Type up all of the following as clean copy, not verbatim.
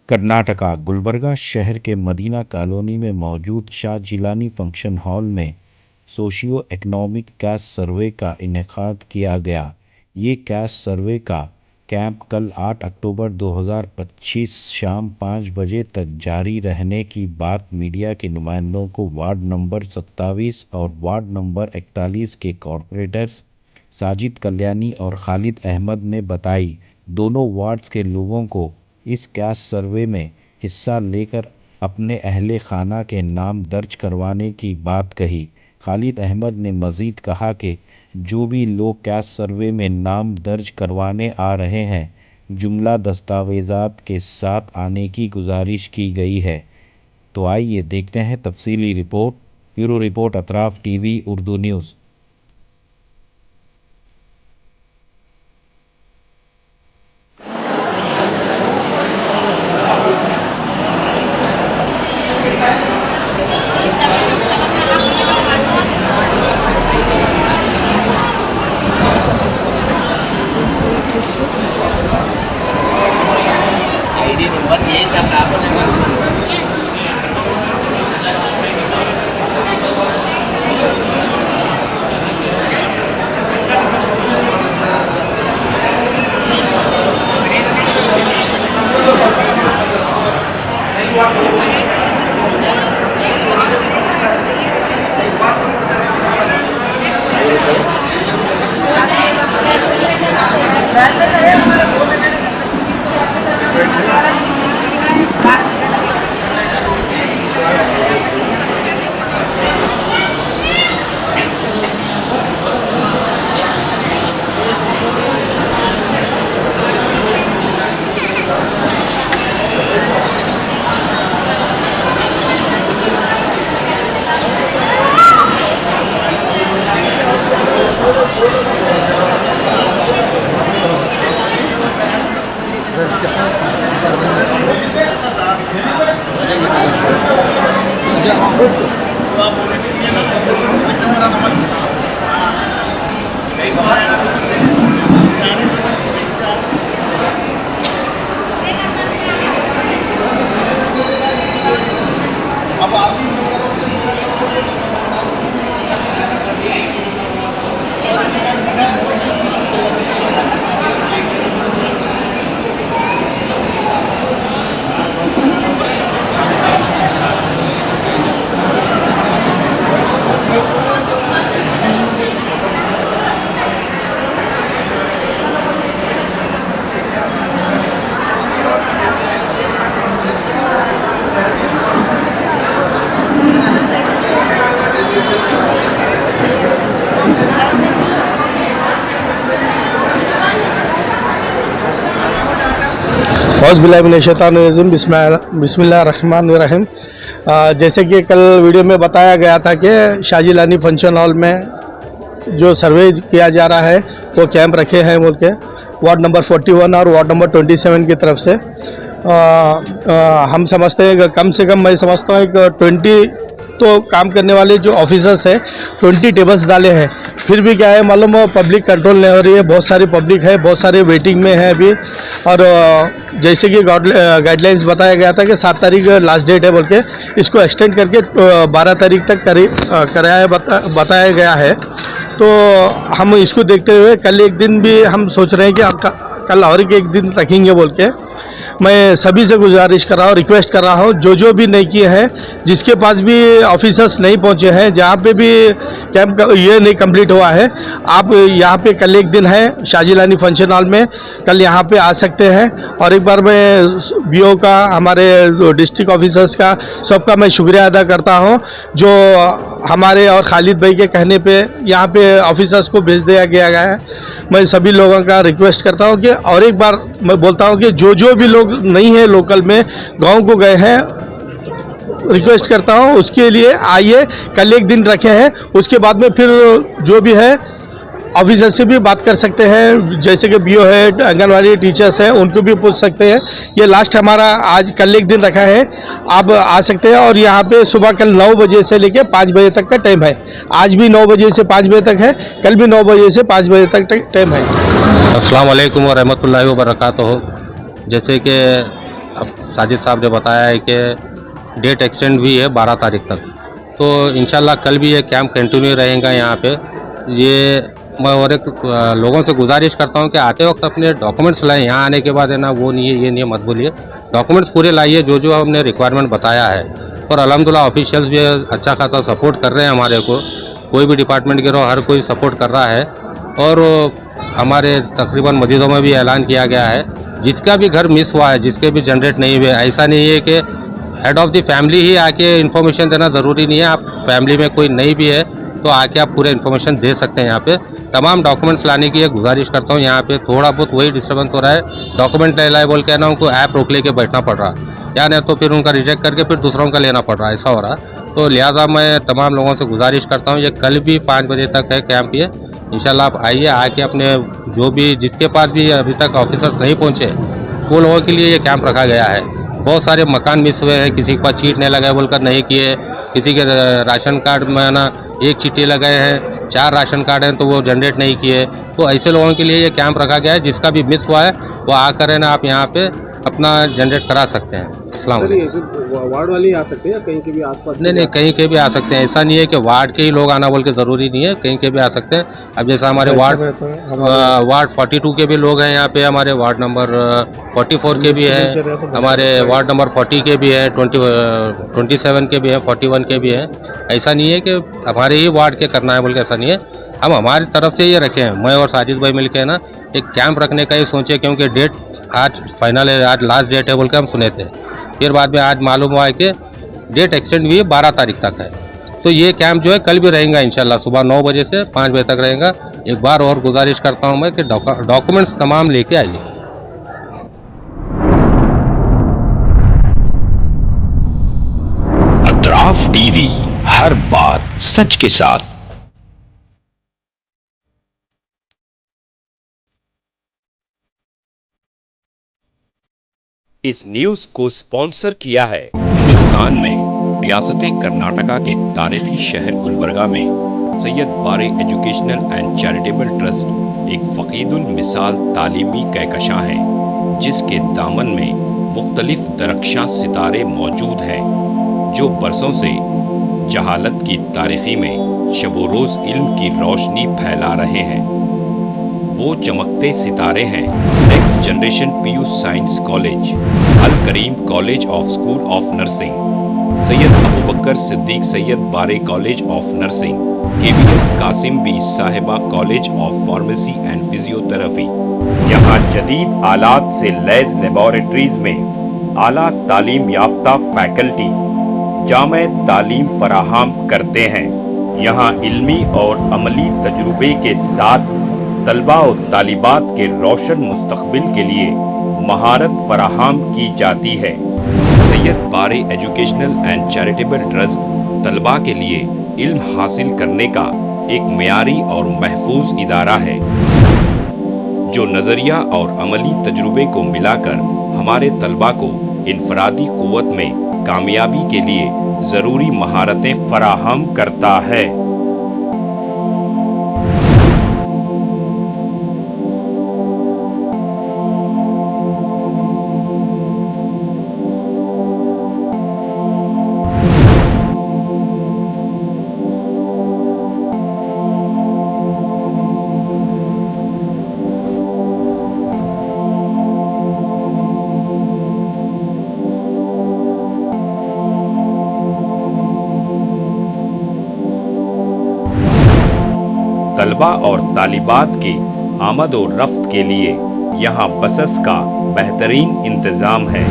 कर्नाटका गुलबर्गा शहर के Medina colony में मौजूद शाह जिलानी फंक्शन हॉल में सोशियो इकनॉमिक कैश सर्वे का इनेकाद किया गया। ये कैश सर्वे का कैंप कल 8 अक्टूबर 2025 शाम 5 बजे तक जारी रहने की बात मीडिया के नुमाइंदों को वार्ड नंबर 27 और वार्ड नंबर 41 के कॉर्पोरेटर्स साजिद कल्याणी और खालिद अहमद ने बताई। दोनों वार्ड्स के लोगों को इस कैश सर्वे में हिस्सा लेकर अपने अहले खाना के नाम दर्ज करवाने की बात कही। खालिद अहमद ने मज़ीद कहा कि जो भी लोग कैश सर्वे में नाम दर्ज करवाने आ रहे हैं, जुमला दस्तावेज़ात के साथ आने की गुजारिश की गई है। तो आइए देखते हैं तफसीली report. Bureau report Atraf TV Urdu news. ID number ये सब आपने औज़ुबिल्लाहिमिनश्शैतानिर्रजीम बिस्मिल्लाहिर्रहमानिर्रहीम। जैसे कि कल वीडियो में बताया गया था कि शाह जिलानी फंक्शन हॉल में जो सर्वे किया जा रहा है वो कैंप रखे हैं बोल के वार्ड नंबर 41 और वार्ड नंबर 27 की तरफ से हम समझते हैं कम से कम मैं समझता हूँ एक 20 तो काम करने वाले जो ऑफिसर्स हैं 20 टेबल्स डाले हैं। फिर भी क्या है मालूम हो, पब्लिक कंट्रोल नहीं हो रही है। बहुत सारी पब्लिक है, बहुत सारे वेटिंग में है अभी। और जैसे कि गाइडलाइंस बताया गया था कि 7 तारीख लास्ट डेट है बोल के, इसको एक्सटेंड करके 12 तारीख तक बताया गया है। तो हम इसको देखते हुए कल एक दिन भी हम सोच रहे हैं कि कल और एक दिन रखेंगे बोल के। मैं सभी से गुजारिश कर रहा हूँ, रिक्वेस्ट कर रहा हूँ, जो भी नहीं किए हैं, जिसके पास भी ऑफिसर्स नहीं पहुँचे हैं, जहाँ पे भी कैंप ये नहीं कंप्लीट हुआ है, आप यहाँ पे कल एक दिन है शाह जिलानी फंक्शन हॉल में, कल यहाँ पे आ सकते हैं। और एक बार मैं बीओ का, हमारे डिस्ट्रिक्ट ऑफिसर्स का, सबका मैं शुक्रिया अदा करता हूँ जो हमारे और खालिद भाई के कहने पे यहाँ पे ऑफिसर्स को भेज दिया गया है। मैं सभी लोगों का रिक्वेस्ट करता हूँ कि और एक बार मैं बोलता हूँ कि जो भी लोग नहीं है लोकल में, गांव को गए हैं, रिक्वेस्ट करता हूँ उसके लिए आइए, कल एक दिन रखे हैं। उसके बाद में फिर जो भी है ऑफिसर से भी बात कर सकते हैं, जैसे कि बीओ है, आंगनवाड़ी टीचर्स हैं, उनको भी पूछ सकते हैं। ये लास्ट हमारा आज कल एक दिन रखा है, आप आ सकते हैं। और यहाँ पे सुबह कल 9 बजे से लेकर 5 बजे तक का टाइम है। आज भी 9 बजे से 5 बजे तक है, कल भी 9 बजे से 5 बजे तक टाइम है। अस्सलाम वालेकुम व रहमतुल्लाहि व बरकातुहू। जैसे कि अब साजिद साहब ने बताया है कि डेट एक्सटेंड हुई है 12 तारीख तक, तो इंशाल्लाह कल भी ये कैंप कंटिन्यू रहेगा यहाँ पे। ये मैं और एक लोगों से गुजारिश करता हूँ कि आते वक्त अपने डॉक्यूमेंट्स लाएं। यहाँ आने के बाद है ना, वो नहीं है ये नहीं है मत बोलिए, डॉक्यूमेंट्स पूरे लाइए जो जो हमने रिक्वायरमेंट बताया है। और अल्हम्दुलिल्लाह ऑफिशियल्स भी अच्छा खासा सपोर्ट कर रहे हैं हमारे को, कोई भी डिपार्टमेंट के हर कोई सपोर्ट कर रहा है। और हमारे तकरीबन मस्जिदों में भी ऐलान किया गया है, जिसका भी घर मिस हुआ है, जिसके भी जनरेट नहीं हुए, ऐसा नहीं है कि हेड ऑफ़ द फैमिली ही आके इन्फॉर्मेशन देना ज़रूरी नहीं है। आप फैमिली में कोई नहीं भी है तो आके आप पूरे इन्फॉर्मेशन दे सकते हैं। यहाँ पे तमाम डॉक्यूमेंट्स लाने की गुजारिश करता हूँ। यहाँ पे थोड़ा बहुत वही डिस्टर्बेंस हो रहा है, डॉक्यूमेंट ले लाए बोल के ना उनको ऐप रोक लेके बैठना पड़ रहा है, या नहीं तो फिर उनका रिजेक्ट करके फिर दूसरों का लेना पड़ रहा है, ऐसा हो रहा है। तो लिहाजा मैं तमाम लोगों से गुजारिश करता हूँ, ये कल भी 5 बजे तक है कैंप ये। इंशाल्लाह आप आइए, आके अपने जो भी जिसके पास भी अभी तक ऑफिसर्स नहीं पहुँचे वो लोगों के लिए ये कैंप रखा गया है। बहुत सारे मकान मिस हुए हैं, किसी के पास चीट नहीं लगाए बोलकर नहीं किए, किसी के राशन कार्ड में ना एक चीटी लगाए हैं, 4 राशन कार्ड हैं तो वो जनरेट नहीं किए। तो ऐसे लोगों के लिए ये कैंप रखा गया है, जिसका भी मिस हुआ है वो आकर है ना आप यहाँ पे अपना जनरेट करा सकते हैं। अस्सलाम वालेकुम। वार्ड वाले ही आ सकते हैं, कहीं के भी आसपास? नहीं, कहीं के भी आ सकते हैं, ऐसा नहीं है कि वार्ड के ही लोग आना बोल के ज़रूरी नहीं है, कहीं के भी आ सकते हैं। अब जैसा हमारे वार्ड 42 के भी लोग हैं यहाँ पे, हमारे वार्ड नंबर 44 के भी हैं, हमारे वार्ड नंबर 40 के भी हैं, 27 के भी हैं, 41 के भी हैं। ऐसा नहीं है कि हमारे ही वार्ड के करना है बोल के, ऐसा नहीं है। हम हमारी तरफ से ये रखे हैं, मैं और साजिद भाई मिल के ना एक कैंप रखने का ही सोचे, क्योंकि डेट आज फाइनल है, आज लास्ट डेट है बोल के हम सुने थे। फिर बाद में आज मालूम हुआ है कि डेट एक्सटेंड हुई है, 12 तारीख तक है। तो ये कैंप जो है कल भी रहेगा इंशाल्लाह, सुबह 9 बजे से 5 बजे तक रहेगा। एक बार और गुजारिश करता हूँ मैं कि डॉक्यूमेंट्स तमाम लेके आइए। अतराफ टीवी, हर बात सच के साथ। इस न्यूज को स्पॉन्सर किया है हिंदुस्तान में रियासत कर्नाटका के तारीखी शहर गुलबर्गा में Syed Bare educational and charitable trust एक फ़कीदुल मिसाल तालीमी कहकशां है, जिसके दामन में मुख्तलिफ दरख्शां सितारे मौजूद हैं, जो बरसों से जहालत की तारीखी में शब रोज़ इल्म की रोशनी फैला रहे हैं। वो चमकते सितारे हैं next generation PU science college, Al Karim college of school of nursing, Syed Abu Bakar Siddiq Syed Bare college of nursing, KBS Kasim Bi Sahiba college of pharmacy and physiotherapy. यहाँ जदीद आलात से लैस लेबोरेटरीज में आला तालीम याफ्ता फैकल्टी जामे तालीम फराहम करते हैं। यहाँ इल्मी और अमली तजुर्बे के साथ तलबा और तालिबात के रोशन मुस्तकबिल के लिए महारत फराहम की जाती है। Syed Bare educational and charitable trust तलबा के लिए इल्म हासिल करने का एक मियारी और महफूज इदारा है, जो नज़रिया और अमली तजुर्बे को मिलाकर हमारे तलबा को इनफरादी क़ुव्वत में कामयाबी के लिए ज़रूरी महारतें फराहम करता है। तलबा और तालिबात की आमद और रफ्त के लिए यहाँ बसेस का बेहतरीन इंतज़ाम है।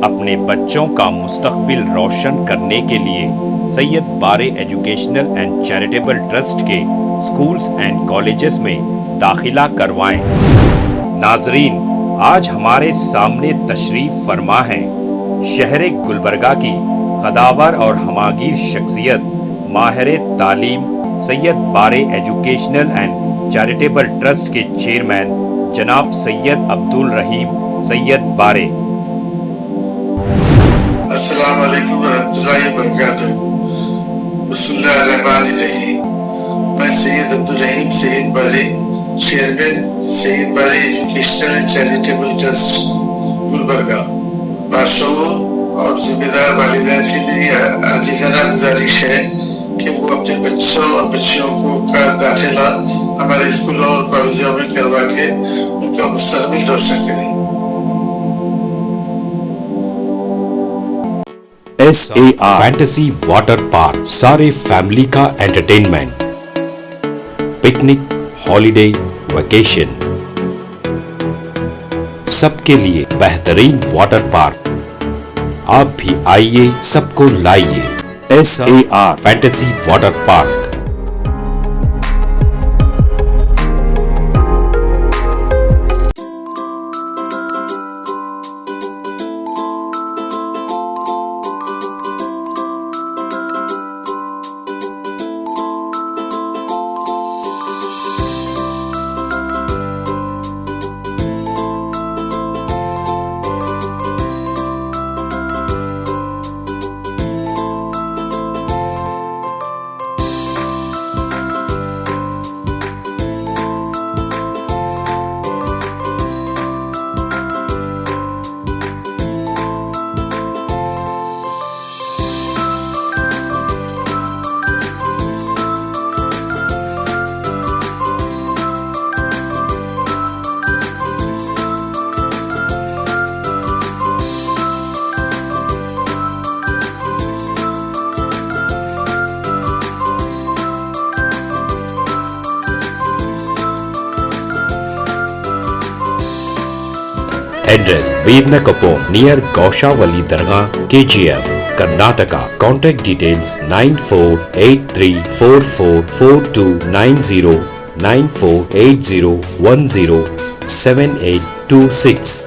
अपने बच्चों का मुस्तकबिल रोशन करने के लिए Syed Bare educational and charitable trust के स्कूल्स एंड कॉलेजेस में दाखिला करवाएं। नाजरीन, आज हमारे सामने तशरीफ़ फरमा है शहर गुलबर्गा की कदावर और हमागीर शख्सियत माहिर तालीम Syed Bare educational and charitable trust के चेयरमैन जनाब सैयद अब्दुल रहीम सैयद बारे। अस्सलाम वालेकुम वरहमतुल्लाहि वबरकातुहू। बिस्मिल्लाहिर्रहमानिर्रहीम। मैं सैयद अब्दुल रहीम सैयद बारे, chairman Syed Bare educational and charitable trust Gulbarga. मासूमों और जिम्मेदार वालिदैन से मेरी आजीजाना गुजारिश है कि वो अपने बच्चों और बच्चियों को का दाखिला हमारे स्कूलों और कॉलेजों में करवा के उनका मुस्तकबिल रोशन करें। SAR फैंटेसी वाटर पार्क, सारे फैमिली का एंटरटेनमेंट, पिकनिक, हॉलिडे, वेकेशन, सबके लिए बेहतरीन वाटर पार्क। आप भी आइए, सबको लाइए। SAR fantasy water park. Address Birnakapom near Gaushavali Dargah, KGF, Karnataka. Contact details 9483444290 9480107826.